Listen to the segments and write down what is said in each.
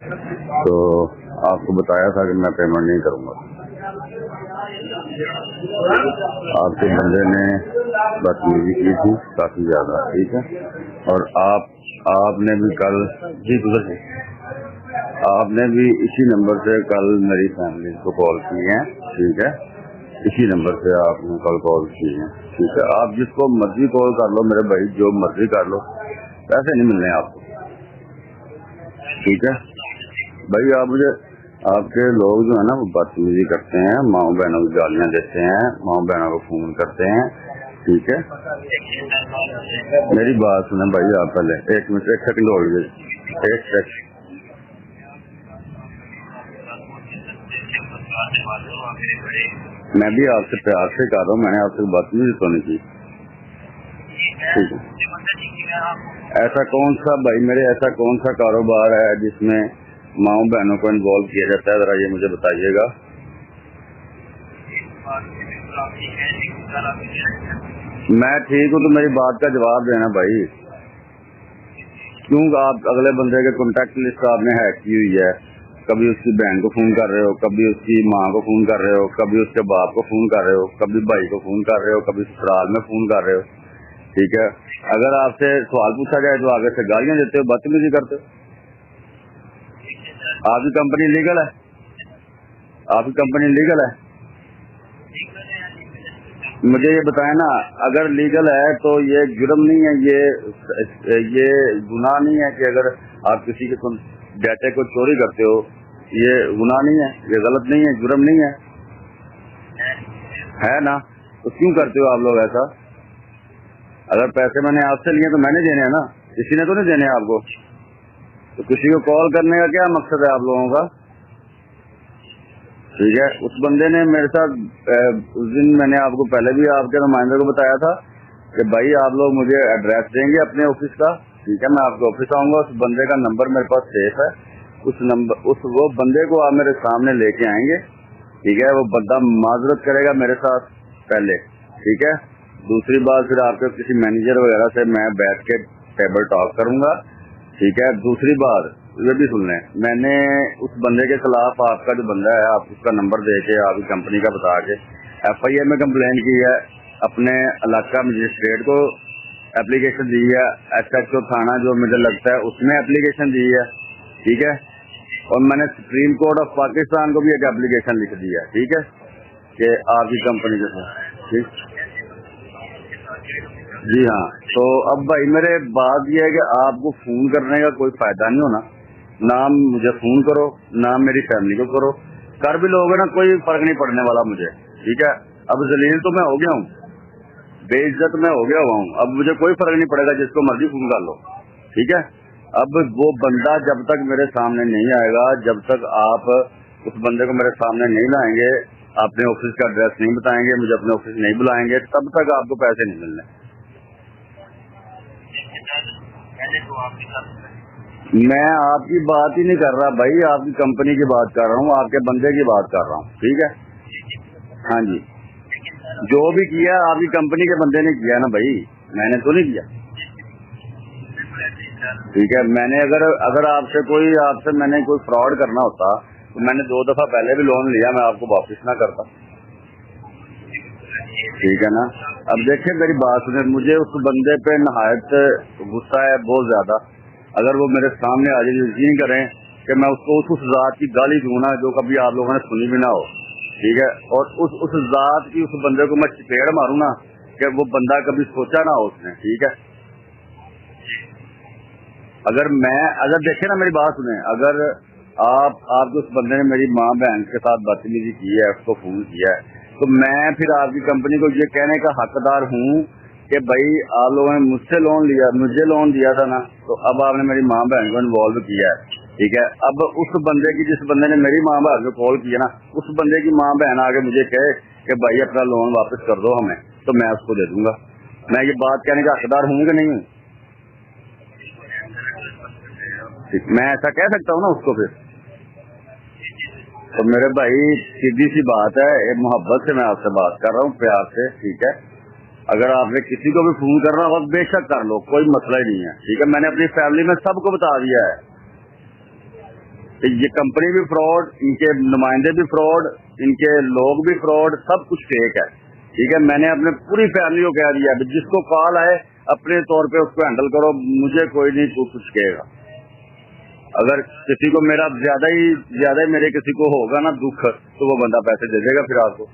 तो आपको बताया था कि मैं पेमेंट नहीं करूँगा। आपके बंदे ने बदतमीजी की थी काफ़ी ज़्यादा, ठीक है। और आपने भी कल जी गुजर आपने भी इसी नंबर से कल मेरी फैमिली को कॉल की है, ठीक है। इसी नंबर से आपने कल कॉल की है, ठीक है। आप जिसको मर्जी कॉल कर लो मेरे भाई, जो मर्जी कर लो, पैसे नहीं मिलने आपको, ठीक है भाई। आप मुझे आपके लोग जो है ना वो बदतमीजी करते हैं, माँ बहनों को गालियाँ देते हैं, माँ बहनों को फोन करते हैं, ठीक है। मेरी बात सुने भाई, आप पहले एक मिनट, एक सेकंड होल्ड कीजिए, एक सेकंड। मैं भी आपसे प्यार से कह रहा हूँ, मैंने आपसे बदतमीजी तो नहीं की, ठीक है। ऐसा कौन सा भाई मेरे, ऐसा कौन सा कारोबार है जिसमें माँ बहनों को इन्वॉल्व किया जाता है, जरा ये मुझे बताइएगा। मैं ठीक हूँ तो मेरी बात का जवाब देना भाई। क्यों आप अगले बंदे के कॉन्टेक्ट लिस्ट आपने हैक की हुई है, कभी उसकी बहन को फोन कर रहे हो, कभी उसकी माँ को फोन कर रहे हो, कभी उसके बाप को फोन कर रहे हो, कभी भाई को फोन कर रहे हो, कभी ससुराल में फोन कर रहे हो, ठीक है। अगर आपसे सवाल पूछा जाए तो आगे से गालियां देते हो, बदतमीजी करते हो। आपकी कंपनी लीगल है? आपकी कंपनी लीगल है? मुझे ये बताया ना, अगर लीगल है तो ये जुर्म नहीं है, ये गुनाह नहीं है कि अगर आप किसी के डाटे को चोरी करते हो, ये गुनाह नहीं है, ये गलत नहीं है, जुर्म नहीं है ना। तो क्यों करते हो आप लोग ऐसा? अगर पैसे मैंने आपसे लिए तो मैंने देने हैं ना, किसी ने तो नहीं देने आपको। तो किसी को कॉल करने का क्या मकसद है आप लोगों का, ठीक है। उस बंदे ने मेरे साथ उस दिन मैंने आपको पहले भी आपके नुमाइंदे को बताया था कि भाई आप लोग मुझे एड्रेस देंगे अपने ऑफिस का, ठीक है। मैं आपके ऑफिस आऊंगा, उस बंदे का नंबर मेरे पास सेफ है, वो बंदे को आप मेरे सामने लेके आएंगे, ठीक है। वो बंदा माजरत करेगा मेरे साथ पहले, ठीक है। दूसरी बात फिर आपके किसी मैनेजर वगैरह से मैं बैठ के टेबल टॉक करूंगा, ठीक है। दूसरी बात ये भी सुन लें, मैंने उस बंदे के खिलाफ, आपका जो बंदा है, आप उसका नंबर दे के आपकी कंपनी का बता के FIR में कंप्लेंट की है, अपने इलाका मजिस्ट्रेट को एप्लीकेशन दी है, SHO थाना जो मुझे लगता है उसमें एप्लीकेशन दी है, ठीक है। और मैंने सुप्रीम कोर्ट ऑफ पाकिस्तान को भी एक एप्लीकेशन लिख दी है, ठीक है, कि आपकी कंपनी के साथ, ठीक। जी हाँ। तो अब भाई मेरे बात ये है कि आपको फोन करने का कोई फायदा नहीं होना, ना मुझे फोन करो, ना मेरी फैमिली को करो। कर भी लोगे ना, कोई फर्क नहीं पड़ने वाला मुझे, ठीक है। अब जलील तो मैं हो गया हूँ, बेइज्जत मैं हो गया हुआ हूँ, अब मुझे कोई फर्क नहीं पड़ेगा, जिसको मर्जी फोन कर लो, ठीक है। अब वो बंदा जब तक मेरे सामने नहीं आएगा, जब तक आप उस बंदे को मेरे सामने नहीं लाएंगे, अपने ऑफिस का एड्रेस नहीं बताएंगे, मुझे अपने ऑफिस नहीं बुलाएंगे, तब तक आपको पैसे नहीं मिलने। मैं आपकी बात ही नहीं कर रहा भाई, आपकी कंपनी की बात कर रहा हूँ, आपके बंदे की बात कर रहा हूँ, ठीक है। हाँ जी, जो भी किया आपकी कंपनी के बंदे ने किया ना भाई, मैंने तो नहीं किया, ठीक है। मैंने अगर आपसे मैंने कोई फ्रॉड करना होता तो मैंने 2 दफा पहले भी लोन लिया, मैं आपको वापस ना करता, ठीक है ना। अब देखिए मेरी बात सुने, मुझे उस बंदे पे नहायत गुस्सा है, बहुत ज्यादा। अगर वो मेरे सामने आ जाए, यकीन करें कि मैं उसको उस जात की गाली दूं ना जो कभी आप लोगों ने सुनी भी ना हो, ठीक है। और उस जात की उस बंदे को मैं चपेड़ मारूं ना कि वो बंदा कभी सोचा ना हो उसने, ठीक है। अगर देखे ना, मेरी बात सुने, अगर आपके उस बंदे ने मेरी माँ बहन के साथ बदतमीजी की है, उसको फोन किया है, तो मैं फिर आपकी कंपनी को ये कहने का हकदार हूँ कि भाई आप लोगों ने मुझे लोन दिया था ना, तो अब आपने मेरी माँ बहन को इन्वॉल्व किया है, ठीक है। अब उस बंदे की, जिस बंदे ने मेरी माँ बहन को कॉल किया ना, उस बंदे की माँ बहन आगे मुझे कहे कि भाई अपना लोन वापस कर दो हमें, तो मैं उसको दे दूंगा। मैं ये बात कहने का हकदार हूँ कि नहीं हूँ? मैं ऐसा कह सकता हूँ ना उसको फिर? तो मेरे भाई सीधी सी बात है, मोहब्बत से मैं आपसे बात कर रहा हूँ, प्यार से, ठीक है। अगर आपने किसी को भी फोन करना हो बेशक कर लो, कोई मसला ही नहीं है, ठीक है। मैंने अपनी फैमिली में सबको बता दिया है, ये कंपनी भी फ्रॉड, इनके नुमाइंदे भी फ्रॉड, इनके लोग भी फ्रॉड, सब कुछ फेक है। ठीक है, मैंने अपने पूरी फैमिली को कह दिया जिसको कॉल आए अपने तौर पे उसको हैंडल करो, मुझे कोई नहीं कुछ कहेगा। अगर किसी को मेरा ज्यादा ही मेरे किसी को होगा ना दुख, तो वो बंदा पैसे दे देगा फिर आपको।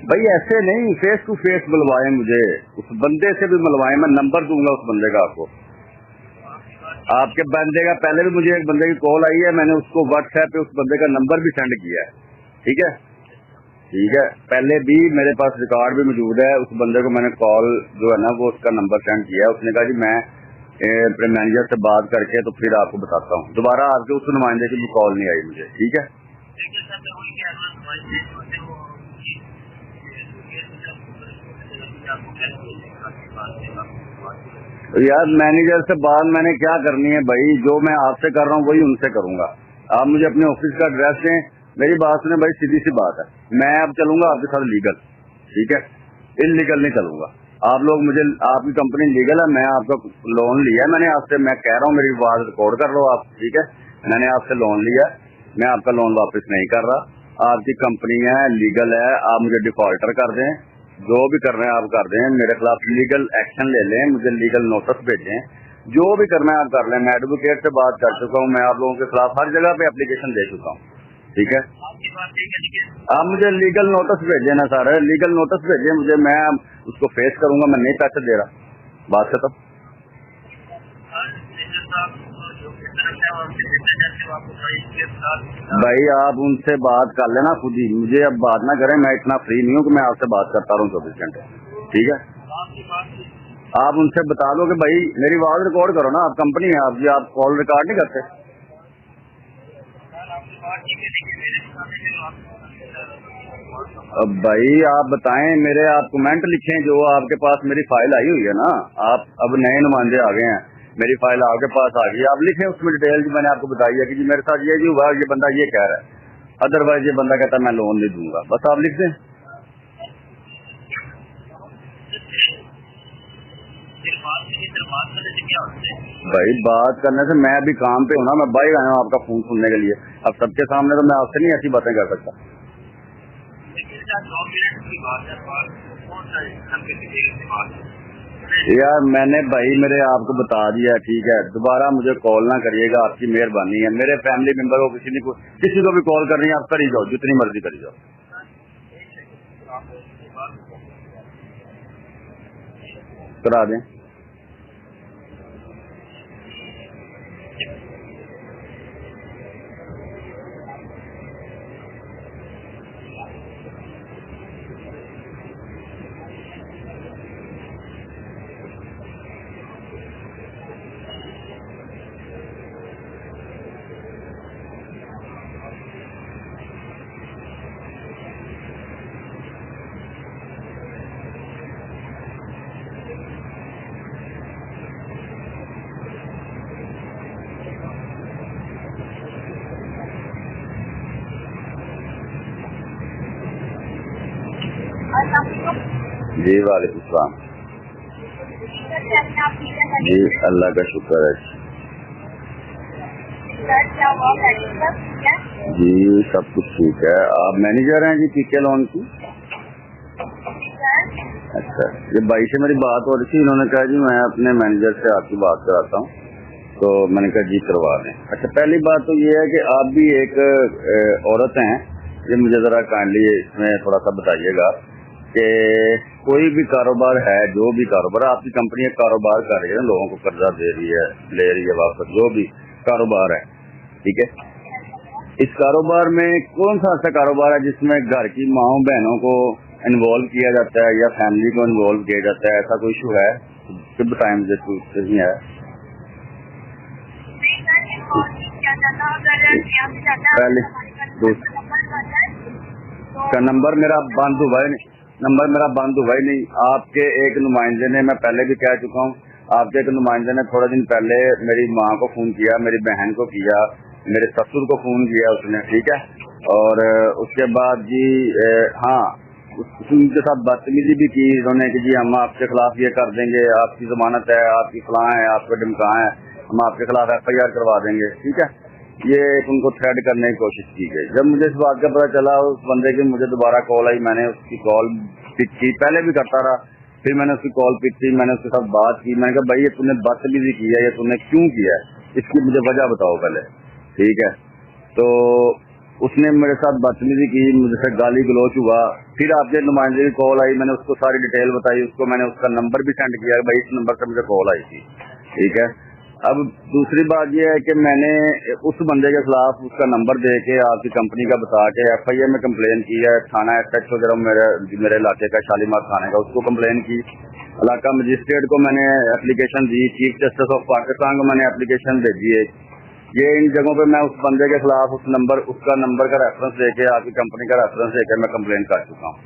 भाई ऐसे नहीं, फेस टू फेस बुलवाए मुझे, उस बंदे से भी बुलवाए, मैं नंबर दूंगा उस बंदे का आपको। आपके बंदे का पहले भी मुझे एक बंदे की कॉल आई है, मैंने उसको व्हाट्सएप पे उस बंदे का नंबर भी सेंड किया है। ठीक है, ठीक है, पहले भी मेरे पास रिकॉर्ड भी मौजूद है। उस बंदे को मैंने कॉल जो है ना वो उसका नंबर सेंड किया है। उसने कहा जी मैं अपने मैनेजर से बात करके तो फिर आपको बताता हूँ। दोबारा आपके उस नुमाइंदे की भी कॉल नहीं आई मुझे। ठीक है, तो यार मैनेजर से बात मैंने क्या करनी है भाई, जो मैं आपसे कर रहा हूँ वही उनसे करूंगा। आप मुझे अपने ऑफिस का एड्रेस दें, मेरी बात सुने भाई, सीधी सी बात है, मैं अब चलूंगा आपके साथ लीगल। ठीक है, इलीगल नहीं चलूंगा। आप लोग मुझे, आपकी कंपनी लीगल है, मैं आपका लोन लिया है, मैंने आपसे, मैं कह रहा हूँ मेरी बात रिकॉर्ड कर लो आप। ठीक है, मैंने आपसे लोन लिया, मैं आपका लोन वापस नहीं कर रहा, आपकी कंपनी है, लीगल है, आप मुझे डिफॉल्टर कर दें, जो भी कर रहे हैं आप कर दें, मेरे खिलाफ लीगल एक्शन ले लें, मुझे लीगल नोटिस भेजें, जो भी करना है आप कर लें। मैं एडवोकेट से बात कर चुका हूँ, मैं आप लोगों के खिलाफ हर जगह पे एप्लीकेशन दे चुका हूँ। ठीक है, आप मुझे लीगल नोटिस भेजें ना सर, लीगल नोटिस भेजें मुझे, मैं उसको फेस करूंगा, मैं नहीं पैसे दे रहा, बात खत्म। भाई आप उनसे बात कर लेना खुद ही, मुझे अब बात ना करें, मैं इतना फ्री नहीं हूँ कि मैं आपसे बात करता रहूँ 24 घंटे। ठीक है, आप उनसे बता दो कि भाई मेरी आवाज रिकॉर्ड करो ना, आप कंपनी है आपकी, आप कॉल रिकॉर्ड नहीं करते। अब भाई आप बताएं, मेरे आप कमेंट लिखें, जो आपके पास मेरी फाइल आई हुई है ना, आप अब नए नुमाइंदे आ गए हैं, मेरी फाइल आपके पास आ गई, आप लिखें उसमें डिटेल जो मैंने आपको बताई है कि जी मेरे साथ ये हुआ, ये बंदा ये कह रहा है, अदरवाइज ये बंदा कहता है मैं लोन नहीं दूंगा, बस आप लिख दें। भाई बात करने से, मैं अभी काम पे हूँ ना, मैं बाहर आया हूँ आपका फोन सुनने के लिए, अब सबके सामने तो मैं आपसे नहीं ऐसी बातें कर सकता। यार मैंने भाई मेरे आपको बता दिया, ठीक है, दोबारा मुझे कॉल ना करिएगा, आपकी मेहरबानी है। मेरे फैमिली मेंबर को किसी को भी कॉल करनी है आप कर ही जाओ, जितनी मर्जी करी जाओ, करा दें। जी वालेकुम सलाम। जी अल्लाह का शुक्र है जी, सब कुछ ठीक है। आप मैनेजर हैं जी पीके लोन की? अच्छा, ये भाई से मेरी बात हो रही थी, इन्होंने कहा जी मैं अपने मैनेजर से आपकी बात कराता हूँ, तो मैंने कहा जी करवा दें। अच्छा, पहली बात तो ये है कि आप भी एक औरत हैं, ये मुझे जरा काइंडली इसमें थोड़ा सा बताइएगा कि कोई भी कारोबार है, जो भी कारोबार, आपकी कंपनी एक कारोबार कर रही है, लोगों को कर्जा दे रही है, ले रही है वापस, जो भी कारोबार है, ठीक है, इस कारोबार में कौन सा ऐसा कारोबार है जिसमें घर की माओ बहनों को इन्वॉल्व किया जाता है या फैमिली को इन्वॉल्व किया जाता है? ऐसा कोई इशू है तो बताएं मुझे, कुछ नहीं है। पहले नंबर मेरा बंद हुआ ही नहीं, नंबर मेरा बंद हुआ ही नहीं। आपके एक नुमाइंदे ने, मैं पहले भी कह चुका हूँ, आपके एक नुमाइंदे ने थोड़ा दिन पहले मेरी माँ को फोन किया, मेरी बहन को किया, मेरे ससुर को फोन किया उसने, ठीक है, और उसके बाद जी हाँ, उनके साथ बदतमीजी भी की इन्होंने कि जी हम आपके खिलाफ ये कर देंगे, आपकी जमानत है, आपकी फलां है, आपका ढिमका है, हम आपके खिलाफ FIR करवा देंगे, ठीक है। ये उनको थ्रेड करने की कोशिश की गई। जब मुझे इस बात का पता चला उस बंदे की, मुझे दोबारा कॉल आई, मैंने उसकी कॉल पिक की, पहले भी करता रहा, फिर मैंने उसकी कॉल पिक की, मैंने उसके साथ बात की, मैंने कहा भाई ये तूने बदतमीजी की है, ये तूने क्यों किया है, इसकी मुझे वजह बताओ पहले, ठीक है। तो उसने मेरे साथ बदतमीजी की, मुझसे गाली गलौच हुआ। फिर आपके नुमाइंदे की कॉल आई, मैंने उसको सारी डिटेल बताई, उसको मैंने उसका नंबर भी सेंड किया, भाई इस नंबर से मुझे कॉल आई थी, ठीक है। अब दूसरी बात यह है कि मैंने उस बंदे के खिलाफ उसका नंबर दे के आपकी कंपनी का बता के FIR में कंप्लेन की है, थाना SHO जरा मेरे इलाके का शालीमार थाने का, उसको कंप्लेन की, इलाका मजिस्ट्रेट को मैंने application the, chief justice of Pakistan को मैंने एप्लीकेशन भेजी है। ये इन जगहों पे मैं उस बंदे के खिलाफ उसका नंबर का रेफरेंस देके, आपकी कंपनी का रेफरेंस देके मैं कंप्लेन कर चुका हूँ,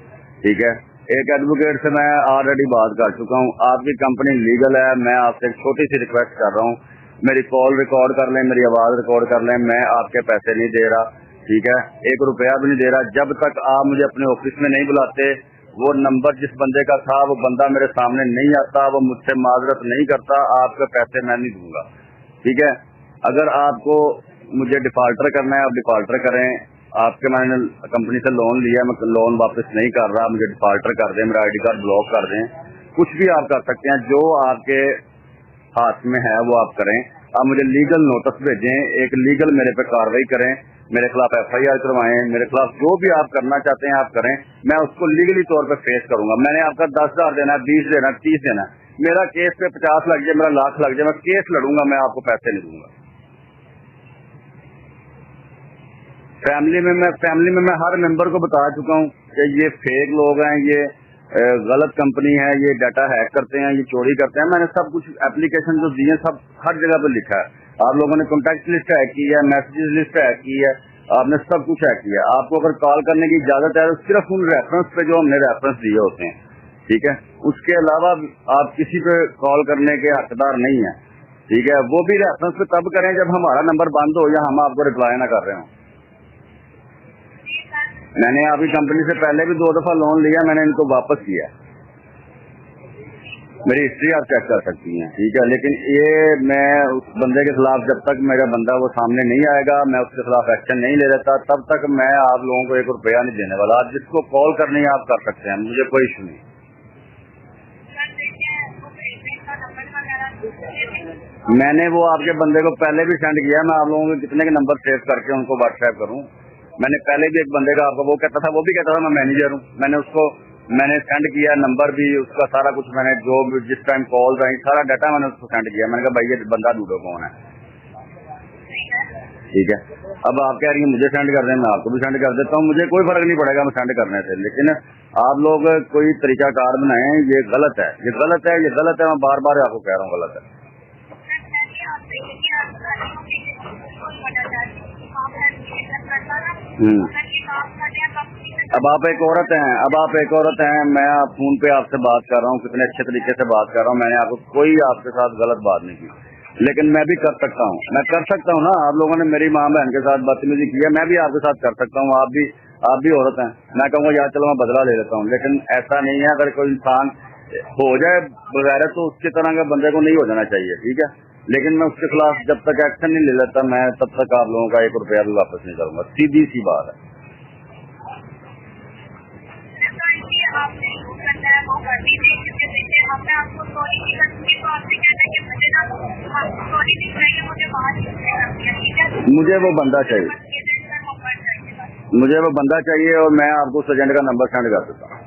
ठीक है। एक एडवोकेट से मैं ऑलरेडी बात कर चुका हूँ, आपकी कंपनी लीगल है। मैं आपसे एक छोटी सी रिक्वेस्ट कर रहा हूँ, मेरी कॉल रिकॉर्ड कर लें, मेरी आवाज रिकॉर्ड कर लें, मैं आपके पैसे नहीं दे रहा, ठीक है, ₹1 भी नहीं दे रहा। जब तक आप मुझे अपने ऑफिस में नहीं बुलाते, वो नंबर जिस बंदे का था वो बंदा मेरे सामने नहीं आता, वो मुझसे माजरत नहीं करता, आपके पैसे मैं नहीं दूंगा, ठीक है। अगर आपको मुझे डिफॉल्टर करना है आप डिफॉल्टर करें, आपके मैंने कंपनी से लोन लिया, मैं लोन वापस नहीं कर रहा, मुझे डिफॉल्टर कर दें, मेरा ID कार्ड ब्लॉक कर दें, कुछ भी आप कर सकते हैं, जो आपके हाथ में है वो आप करें। आप मुझे लीगल नोटिस भेजें, एक लीगल मेरे पे कार्रवाई करें, मेरे खिलाफ FIR करवाएं, मेरे खिलाफ जो भी आप करना चाहते हैं आप करें, मैं उसको लीगली तौर पे फेस करूंगा। मैंने आपका 10,000 देना है, 20 देना है, 30 देना है, मेरा केस पे 50 लग जाए, मेरा लाख लग जाए, मैं केस लड़ूंगा, मैं आपको पैसे नहीं दूंगा। फैमिली में मैं हर मेंबर को बता चुका हूँ कि ये फेक लोग हैं, ये गलत कंपनी है, ये डाटा हैक करते हैं, ये चोरी करते हैं। मैंने सब कुछ एप्लीकेशन जो दिए सब हर जगह पे लिखा है। आप लोगों ने कॉन्टैक्ट लिस्ट हैक की है, मैसेजेस लिस्ट हैक की है, आपने सब कुछ हैक किया। आपको अगर कॉल करने की इजाजत है तो सिर्फ उन रेफरेंस पे जो हमने रेफरेंस दिए होते हैं, ठीक है, उसके अलावा आप किसी पे कॉल करने के हकदार नहीं है, ठीक है। वो भी रेफरेंस पे तब करें जब हमारा नंबर बंद हो या हम आपको रिप्लाई ना कर रहे हो। मैंने आपकी कंपनी से पहले भी 2 दफा लोन लिया, मैंने इनको वापस किया, मेरी हिस्ट्री आप चेक कर सकती हैं, ठीक है। लेकिन ये मैं उस बंदे के खिलाफ जब तक मेरा बंदा वो सामने नहीं आएगा, मैं उसके खिलाफ एक्शन नहीं ले लेता, तब तक मैं आप लोगों को ₹1 नहीं देने वाला। आप जिसको कॉल करनी है आप कर सकते हैं, मुझे कोई इशू नहीं। मैंने वो आपके बंदे को पहले भी सेंड किया, मैं आप लोगों के कितने के नंबर सेव करके उनको व्हाट्सएप करूं। मैंने पहले भी एक बंदे का आपको वो कहता था, वो भी कहता था मैं मैनेजर हूं, मैंने सेंड किया नंबर भी, उसका सारा कुछ मैंने जो जिस टाइम कॉल आई सारा डाटा मैंने उसको सेंड किया। मैंने कहा भाई ये बंदा ढूंढो कौन है, ठीक है। अब आप कह रही हैं मुझे सेंड कर दें, मैं आपको भी सेंड कर देता हूँ, मुझे कोई फर्क नहीं पड़ेगा मैं सेंड करने से। लेकिन आप लोग कोई तरीकाकार बनाएं, ये गलत है, ये गलत है, ये गलत है, मैं बार बार आपको कह रहा हूँ गलत है। अब आप एक औरत हैं, मैं फोन पे आपसे बात कर रहा हूँ, कितने अच्छे तरीके से बात कर रहा हूँ, मैंने आपको कोई आपके साथ गलत बात नहीं की, लेकिन मैं भी कर सकता हूँ, मैं कर सकता हूँ ना। आप लोगों ने मेरी माँ बहन के साथ बदतमीजी की है, मैं भी आपके साथ कर सकता हूँ, आप भी औरत हैं, मैं कहूँगा यार चलो मैं बदला ले लेता हूँ। लेकिन ऐसा नहीं है, अगर कोई इंसान हो जाए बगैर तो उसके तरह के बंदे को नहीं हो जाना चाहिए, ठीक है। लेकिन मैं उसके खिलाफ जब तक एक्शन नहीं ले लेता, मैं तब तक आप लोगों का ₹1 भी वापस नहीं करूंगा, सीधी सी बात है। मुझे वो बंदा चाहिए और मैं आपको उस एजेंट का नंबर सेंड कर देता हूँ।